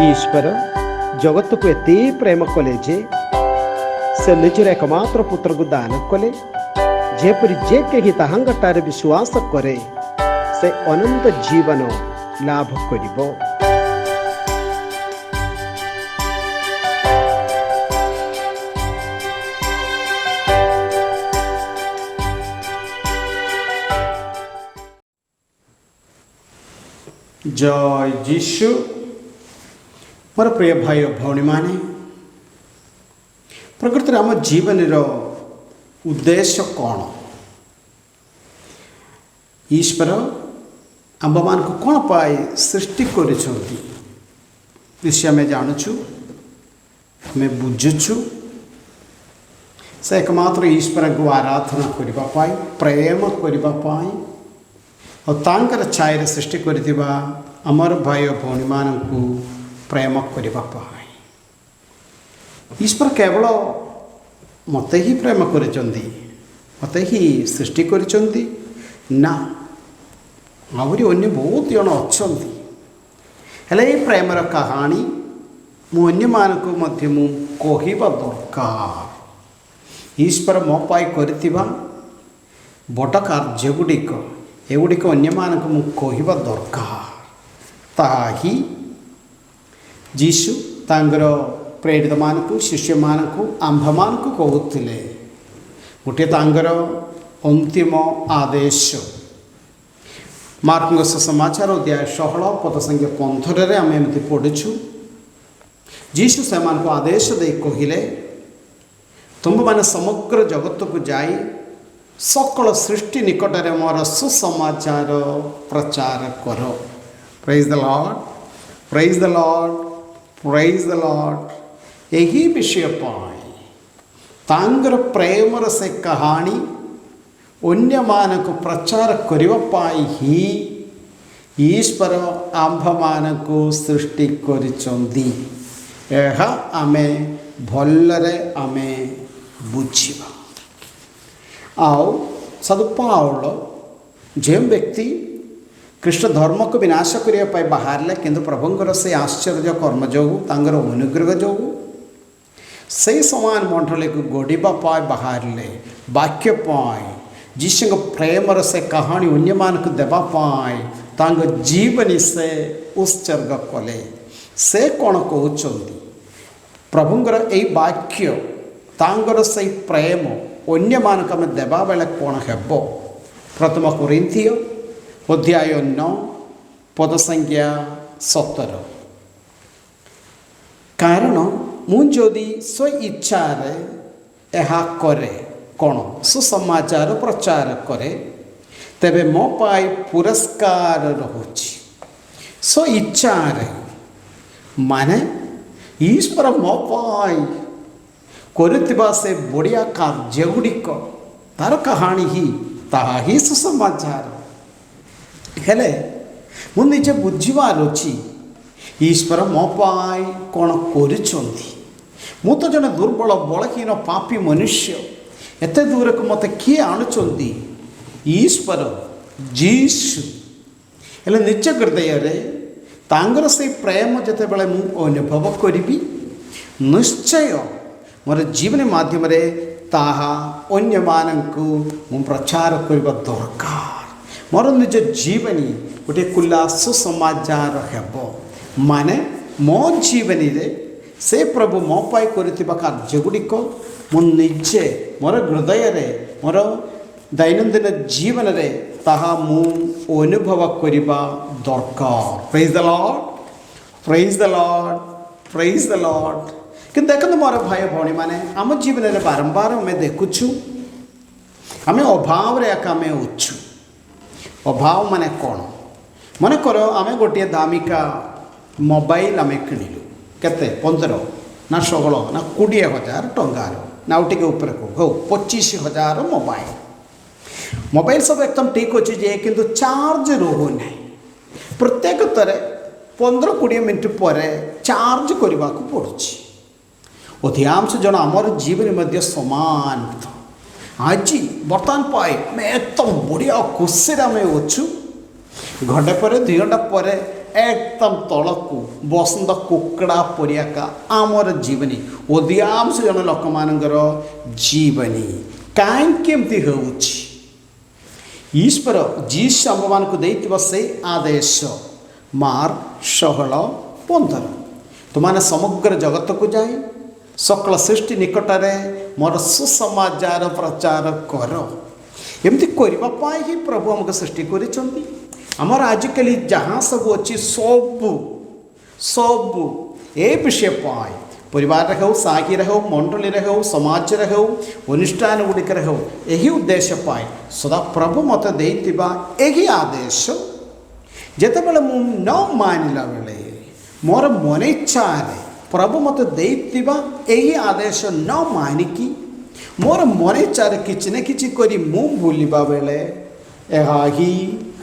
ईश्वर जगत को एते प्रेम कले जे से निजर एकमात्र पुत्र को दान कले जेपरि जे केही ताहांगटारे विश्वास करे से अनंत जीवन लाभ करिबो। जय जीशु। मोर प्रिय भाई भौणी माने, प्रकृति आम जीवन उद्देश्य कौन? ईश्वर आम मान को कौन पाई सृष्टि करिछंती विषय में जानूछु, मैं बुझुछु। से एकमात्र ईश्वर को आराधना करिबा पाई, प्रेम करिबा पाई और तांकर छाया सृष्टि करथिबा अमर भाई भौणी मानकु प्रेम करिबा पाई। ईश्वर केवल मते ही प्रेम करिचंदी, मते ही सृष्टि करिचंदी ना, आवरी अन्य बहुत जन अछंती। हेले ए प्रेमर कहानी मु अन्य मानकु मध्य मु कहिबा दरकार। ईश्वर मो पाई करथिबा बड़ कार्य गुडिक एगुड़िक अन्य मानक मु कहिबा दरकार। ताही जीशु तांगर प्रेरित मानक शिष्य मानक आंभ मानक कहूतिले गोटे तांगर अंतिम आदेश। मार्क समाचार अध्याय 16 पद संख्या 15 आम एमती पढ़ुछु। जीशु से आदेश दे कहिले, तुम माने समग्र जगत को जाई सकल सृष्टि निकटरे मोर सुसमाचार प्रचार करो। Praise the lord, praise the lord, praise the Lord. यही विषय पाई तांगर प्रेमर से कहानी अन्य मानक प्रचार करिवा पाई ही ईश्वर आंभ मानक सृष्टि करिचंदी। एहा आमे भलरे आमे बुझिबा। आओ साधु पाउल जे व्यक्ति कृष्ण धर्म को विनाश करने बाहर किंतु प्रभुंर से आश्चर्य कर्म जो तांगर अनुग्रह जो से समान मंडल को गोड़ीबा पाए बाहर वाक्य पाए जीशु प्रेमर से कहानी अन्य मान को देवा पाए तांग जीवनी से उत्सर्ग कले। से कौन कहते प्रभुंर यही वाक्य तांगर से प्रेम अन्य मानक आम देवा बेले कौन हेब? प्रथम कोरिन्थिय अध्याय 9 पद संख्या 17। कारण मुझे स्व इच्छा यह करे कौन सुसमाचार प्रचार करे तेबे मो पाई पुरस्कार रहुछि। स्व इच्छा माने ईश्वर मो पाई करथिबा से बढ़िया कार्य गुड़िक तार कहानी ही ताहा ही सुसमाचार। हेले मु निजे बुझिबार अछि ईश्वर मो पाई कौन करिछंती। मु तो जने दुर्बल बलहीन पापी मनुष्य, एते दूर को मते किए आणुचंती? ईश्वर जीशु। हेले निज हृदय रे तांगर से प्रेम जते बेले मु अनुभव करिबी निश्चय मोर जीवन माध्यम रे ताहा अन्य मानकु मु प्रचार करबा दरकार। मोर निज जीवनी गोटे कुला सुसमाचार हेब माने मो जीवनी रे से प्रभु मो पाई करथिबा कार्य गुड़िक मु निजे मोर हृदय रे मोर दैनंदिन जीवन रे ताहा मु अनुभव करबा दरकार। Praise the lord, praise the lord, praise the Lord. कि देखते मोर भाई भौणी माने आम जीवन में बारंबार आम देखुछु आम अभाव आम उच्छु। अभाव माने कौन? मन कर आम गोटे दामिका मोबाइल आम किणिलु केते 15 ना 16 ना 20,000 टंकार ना टे ऊपर हो 25,000 मोबाइल सब एकदम ठीक अच्छे जे किंतु चार्ज रोना प्रत्येक तरे 15-20 मिनट पर चार्ज करने को पड़ुछि। अधिकांश जन आमर जीवन मध्य समान आज बर्तमान पाए एकदम बढ़िया खुशी आम अच्छु। घंटे पर 2 घंटा पर एकदम तलकू बसंत कुकड़ा परियाका आमर जीवनी अधिकांश जन लोक मानकर जीवनी कहीं होउछि ईश्वर जीसु आम मान को देइथिबा से आदेश मार्क 16:15 तुमने समग्र जगत को जाए सकल सृष्टि निकट में मोर सुसमाचार प्रचार कर एमती करने ही प्रभु आमको सृष्टि करिसेंती आमर आजिकल जहाँ सब अच्छी सबू सबू ए विषय पाए परिवार हो साही हो मंडली हो समाज हो अनुष्ठान गुड़िक हो यही उद्देश्य पाए सदा प्रभु मत देइतिबा यही आदेश जेतेबेले मु न मानिला बेले मोर मन इच्छा प्रभु मत देइतिबा यही आदेश न मानिकी मोर मन इच्छा किछि न किछि करी मु बुलिबा बेले एहा ही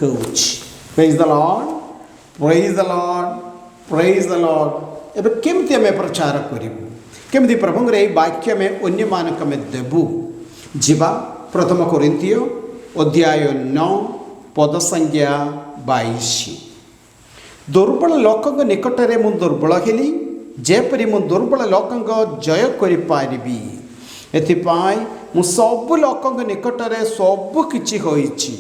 होउछि praise the lord praise the lord praise the lord एबे केमती आमे प्रचार करिबु केमती प्रभुंगर एही वाक्य में अन्य मानक में देबु जीवा प्रथम कोरिन्थियो अध्याय 9 पद संज्ञा 22 दुर्बल लोकंग निकट रे मु दुर्बल हेली जेपरी मु दुर्बल लोकंग जय करि पारिबी एथिपाई मु सब लोकंग निकट रे सब किछि होइछि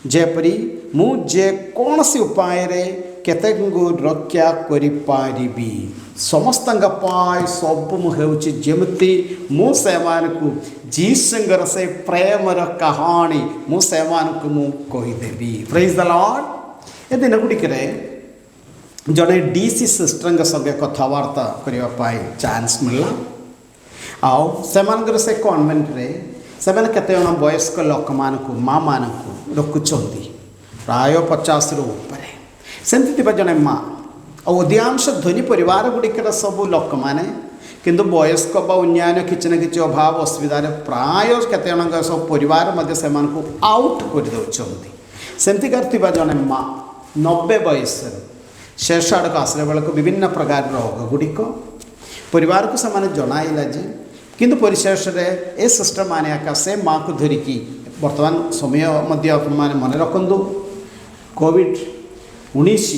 जेपरी मु जे कोनसी उपाय रे केतेकु रक्षा करि पारिबी समस्त पाई सब मु हेउछि जेमति मु सेमानकु जीसंगर से प्रेमर कहानी मु सेमानकु मु कहि देबी प्रेज द लॉर्ड ए दिन गुडिकरे जड़े डीसी सिस्टर संगे कथबार्ता करने चांस मिलला आउ से कन्वेंट रे से केते जन वयस्क लोक मानकु माँ मानकु रखुचंती प्राय 50 रु ऊपर सेमती जड़े माँ अधिकांश धनी परिवार गुड़िकर सब लोक मैंने किंतु वयस्क अन्यान्य किसी न कि अभाव असुविधा प्राय केते जन सब परिवार मध्य से आउट कर दौरान सेमती कर जड़े माँ 90 वयस शेष आड़क आसला बेलू विभिन्न प्रकार रोग गुड़िक परिवार को से जनाइला जे किंतु परिशेष ए सिस्टर माने आका से माँ को धरिकी वर्तमान समय माने मन रखु कोविड-19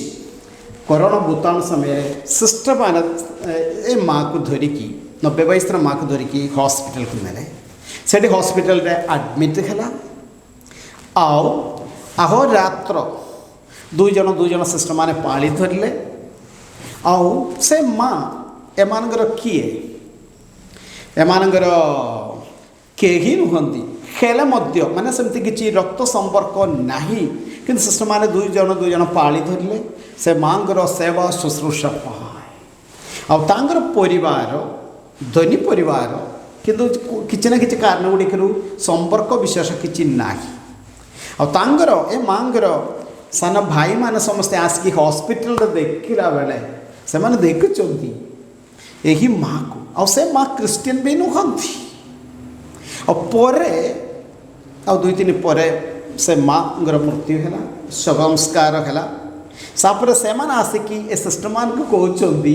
कोरोना भूताणु समय सिस्टर मान ए माँ को धरिकी 90 वयस माँ को धरिकी हॉस्पिटल को नेले से हॉस्पिटल रे एडमिट है आओ आहो रात्र दुई जन सिस्टर माने पाली धरले आउ से माँ एमानगर किए एमानगर केही नुहंती हेले मध्य माने सेमती किछि रक्त संपर्क नाही किंतु सिस्टर माने दुई जन पाली धरले से मांगर सेवा शुश्रूषा पाए आउ तांगर परिवार धनी परिवार किंतु किछि ना किछि कारण गुड़िकरू संपर्क विशेष किछि नाही आउ तांगर ए मांगर सान भाई मान समस्ते आसिक हॉस्पिटल देखला बेले से माने देखुचंती यही माँ को आ से माँ क्रिश्चियन भी नुहंती आ दुई तीन पर से माँ मृत्यु है संस्कार है सापर से आसिकी ए सिस्टर मान को कहते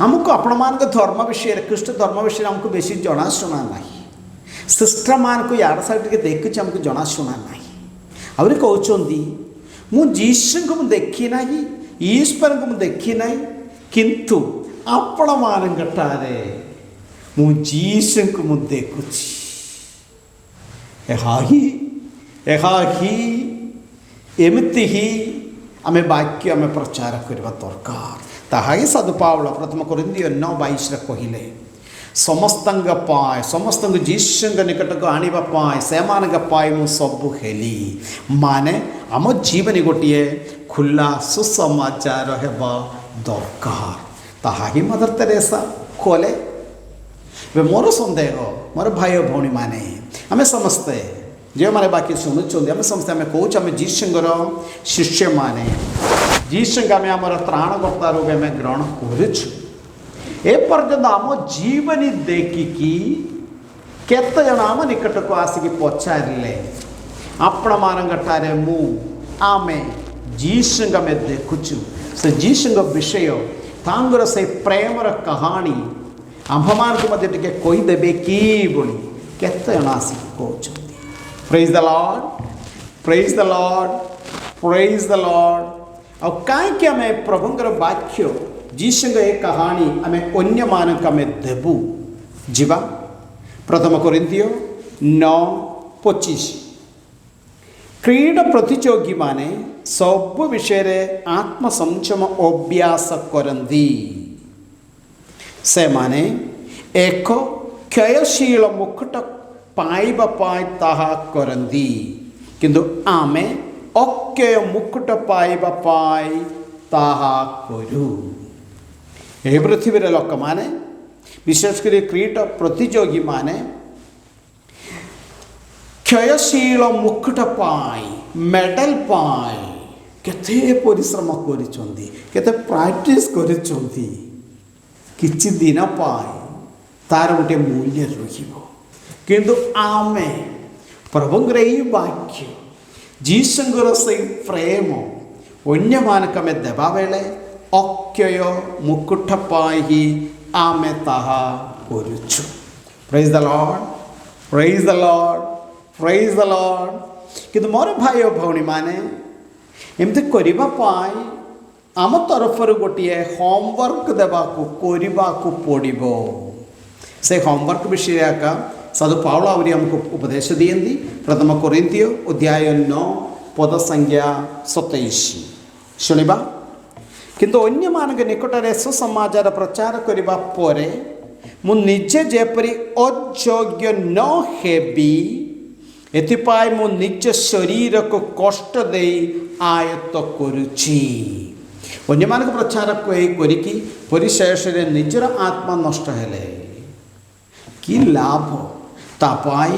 आमको आपण मान धर्म विषय ख्रीष्ट धर्म विषय आमको बेसी जनाशुना ना सिस्टर मान को यार साइड देखुचे आमको जनाशुना ना आहरी कहते मु जीसु को देखी ना ईश्वर को देखी ना किंतु आपण मानटारे मु जीसु को देखुची एमती ही आमे वाक्य आमे प्रचार करवा दरकार ताहा ही साधु पावल प्रथम कोरिन्थियो 9:22 कहले समस्तंग पाए समस्त जीसु निकट को आनिबा पाए सेमानक पाए मु सबु हेली माने आम जीवन गोटे खुला सुसमाचार हेबा दरकार ताहा ही मदर तेरेसा खोले मोर सन्देह मोर भाई भौणी माने आमे समस्ते जो मैंने बाकी शुणुंट आम समस्ते आम कौच आम जीसुर शिष्य माने जीसु आम आम त्राणकर्ता रूप आम ग्रहण करुचु एपर्यंत आम जीवनी देखिकी केते जन आम निकट को आसिक पचारे आपण मानटारे मु आमे जीसु आम देखुचु से जीसु विषय तांगर से प्रेमर कहानी आम्भमान को मध्य टिके कहीदेवे कि बोली केते जन आसिक कहते praise the lord praise the lord praise the Lord ଆଉ କାହିଁକି ଆମେ ପ୍ରଭୁଙ୍କର ବାକ୍ୟ ଯୀଶୁଙ୍କ ଏ କାହାଣୀ ଆମେ ଅନ୍ୟମାନଙ୍କୁ ଆମେ ଦେବୁ? ଯିବା ପ୍ରଥମ କୋରିନ୍ଥୀୟ 9:25। କ୍ରୀଡ଼ା ପ୍ରତିଯୋଗୀମାନେ ସବୁ ବିଷୟରେ ଆତ୍ମସଂଯମ ଅଭ୍ୟାସ କରନ୍ତି। ସେମାନେ ଏକ କ୍ଷୟଶୀଳ ମୁକୁଟ ପାଇବା ପାଇଁ ତାହା କରନ୍ତି, କିନ୍ତୁ ଆମେ ଅକ୍ଷୟ ମୁକୁଟ ପାଇବା ପାଇଁ ତାହା କରୁ। ଏ ପୃଥିବୀର ଲୋକମାନେ, ବିଶେଷ କରି କ୍ରୀଡ଼ା ପ୍ରତିଯୋଗୀମାନେ କ୍ଷୟଶୀଳ ମୁକୁଟ ପାଇଁ, ମେଡାଲ ପାଇଁ କେତେ ପରିଶ୍ରମ କରିଛନ୍ତି, କେତେ ପ୍ରାକ୍ଟିସ୍ କରିଛନ୍ତି। କିଛି ଦିନ ପାଇଁ ତାର ଗୋଟେ ମୂଲ୍ୟ ରହିବ, କିନ୍ତୁ ଆମେ ପ୍ରଭୁଙ୍କର ଏହି ବାକ୍ୟ ଯୀଶୁଙ୍କର ସେଇ ପ୍ରେମ ଅନ୍ୟମାନଙ୍କୁ ଆମେ ଦେବା ବେଳେ ଅକ୍ଷୟ ମୁକୁଟ ପାଇଁ ହିଁ ଆମେ ତାହା କରୁଛୁ। ପ୍ରେଜ୍ ଦ ଲର୍ଡ, ପ୍ରେଜ୍ ଦ ଲର୍ଡ, ପ୍ରେଜ୍ ଦ ଲର୍ଡ। କିନ୍ତୁ ମୋର ଭାଇ ଓ ଭଉଣୀମାନେ, ଏମିତି କରିବା ପାଇଁ ଆମ ତରଫରୁ ଗୋଟିଏ ହୋମୱାର୍କ ଦେବାକୁ କରିବାକୁ ପଡ଼ିବ। ସେ ହୋମୱାର୍କ ବିଷୟରେ ଏକା ସାଧୁ ପାଉଲ ଆହୁରି ଆମକୁ ଉପଦେଶ ଦିଅନ୍ତି। ପ୍ରଥମ କୋରିନ୍ଥୀୟ ଅଧ୍ୟାୟ 9 ପଦ ସଂଖ୍ୟା 27 ଶୁଣିବା। କିନ୍ତୁ ଅନ୍ୟମାନଙ୍କ ନିକଟରେ ସୁସମାଚାର ପ୍ରଚାର କରିବା ପରେ ମୁଁ ନିଜେ ଯେପରି ଅଯୋଗ୍ୟ ନ ହେବି, ଏଥିପାଇଁ ମୁଁ ନିଜ ଶରୀରକୁ କଷ୍ଟ ଦେଇ ଆୟତ୍ତ କରୁଛି। ଅନ୍ୟମାନଙ୍କୁ ପ୍ରଚାର କରିକି ପରିଶେଷରେ ନିଜର ଆତ୍ମା ନଷ୍ଟ ହେଲେ କି ଲାଭ? ତା ପାଇଁ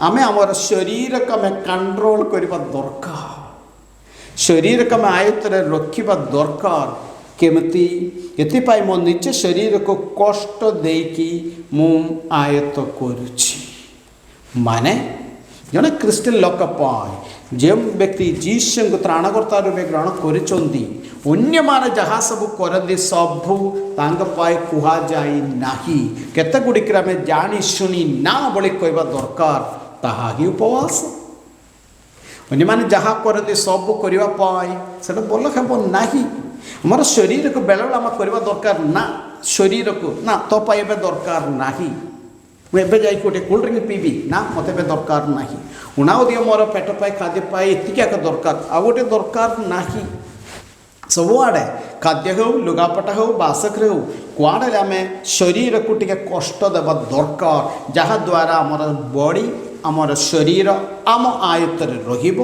ଆମେ ଆମର ଶରୀରକୁ ଆମେ କଣ୍ଟ୍ରୋଲ କରିବା ଦରକାର, ଶରୀରକୁ ଆମେ ଆୟତ୍ତରେ ରଖିବା ଦରକାର। କେମିତି? ଏଥିପାଇଁ ମୋ ନିଜ ଶରୀରକୁ କଷ୍ଟ ଦେଇକି ମୁଁ ଆୟତ୍ତ କରୁଛି। ମାନେ ଜଣେ ଖ୍ରୀଷ୍ଟିଆନ ଲୋକ ପାଇଁ, ଯେଉଁ ବ୍ୟକ୍ତି ଯୀଶୁଙ୍କୁ ତ୍ରାଣକର୍ତ୍ତା ରୂପେ ଗ୍ରହଣ କରିଛନ୍ତି, ଅନ୍ୟମାନେ ଯାହା ସବୁ କରନ୍ତି ସବୁ ତାଙ୍କ ପାଇଁ କୁହାଯାଇ ନାହିଁ। କେତେ ଗୁଡ଼ିକରେ ଆମେ ଜାଣି ଶୁଣି ନା ବୋଲି କହିବା ଦରକାର, ତାହା ହିଁ ଉପବାସ। ଅନ୍ୟମାନେ ଯାହା କରନ୍ତି ସବୁ କରିବା ପାଇଁ ସେଟା ଭଲ ହେବ ନାହିଁ। ଆମର ଶରୀରକୁ ବେଳେବେଳେ ଆମେ କରିବା ଦରକାର ନା, ଶରୀରକୁ ନା ତୋ ପାଇଁ ଏବେ ଦରକାର ନାହିଁ, ମୁଁ ଏବେ ଯାଇକି ଗୋଟେ କୋଲ୍ଡ ଡ୍ରିଙ୍କ ପିଇବି, ନା ମୋତେ ଏବେ ଦରକାର ନାହିଁ। ଉଣାଉ ଦିଅ ମୋର ପେଟ ପାଇଁ, ଖାଦ୍ୟ ପାଇଁ ଏତିକି ଏକା ଦରକାର, ଆଉ ଗୋଟେ ଦରକାର ନାହିଁ। ସବୁଆଡ଼େ ଖାଦ୍ୟ ହେଉ, ଲୁଗାପଟା ହେଉ, ବାସଗୃହ ହେଉ, କୁଆଡ଼େ ଆମେ ଶରୀରକୁ ଟିକେ କଷ୍ଟ ଦେବା ଦରକାର, ଯାହାଦ୍ୱାରା ଆମର ବଡ଼ି, ଆମର ଶରୀର ଆମ ଆୟତ୍ତରେ ରହିବ।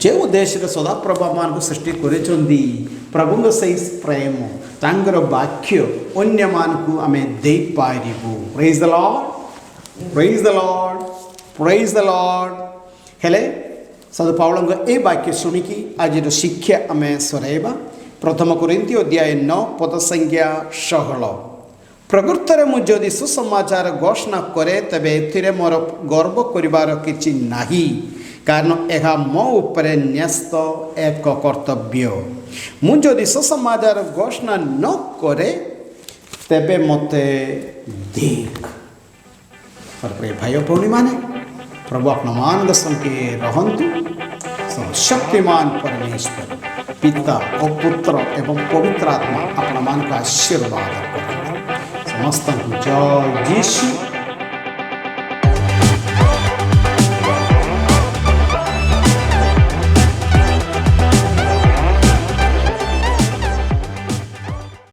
ଯେଉଁ ଦେଶରେ ସଦାପ୍ରଭୁ ଆମମାନଙ୍କୁ ସୃଷ୍ଟି କରିଛନ୍ତି, ପ୍ରଭୁଙ୍କ ସେହି ପ୍ରେମ, ତାଙ୍କର ବାକ୍ୟ ଅନ୍ୟମାନଙ୍କୁ ଆମେ ଦେଇପାରିବୁ। ପ୍ରେଜ୍ ଦ ଲର୍ଡ, ପ୍ରେଜ୍ ଦ ଲର୍ଡ, ପ୍ରେଜ୍ ଦ ଲର୍ଡ। ହେଲେ ସାଧୁ ପାଉଲଙ୍କ ଏ ବାକ୍ୟ ଶୁଣିକି ଆଜିର ଶିକ୍ଷା ଆମେ ସରାଇବା। ପ୍ରଥମ କୋରିନ୍ଥୀୟ ଅଧ୍ୟାୟ 9 ପଦ ସଂଖ୍ୟା 16। ପ୍ରକୃତରେ ମୁଁ ଯଦି ସୁସମାଚାର ଘୋଷଣା କରେ, ତେବେ ଏଥିରେ ମୋର ଗର୍ବ କରିବାର କିଛି ନାହିଁ, କାରଣ ଏହା ମୋ ଉପରେ ନ୍ୟସ୍ତ ଏକ କର୍ତ୍ତବ୍ୟ। ମୁଁ ଯଦି ସୁସମାଚାର ଘୋଷଣା ନ କରେ, ତେବେ ମୋତେ ଦେଖ। ଭାଇ ଭଉଣୀମାନେ, प्रभु अपनମାନଙ୍କ संगे रहन्तु। शक्तिमान परमेश्वर पिता और पुत्र एवं पवित्र आत्मा अपनମାନଙ୍କୁ आशीर्वाद करନ୍ତୁ। समस्त जय यीशु।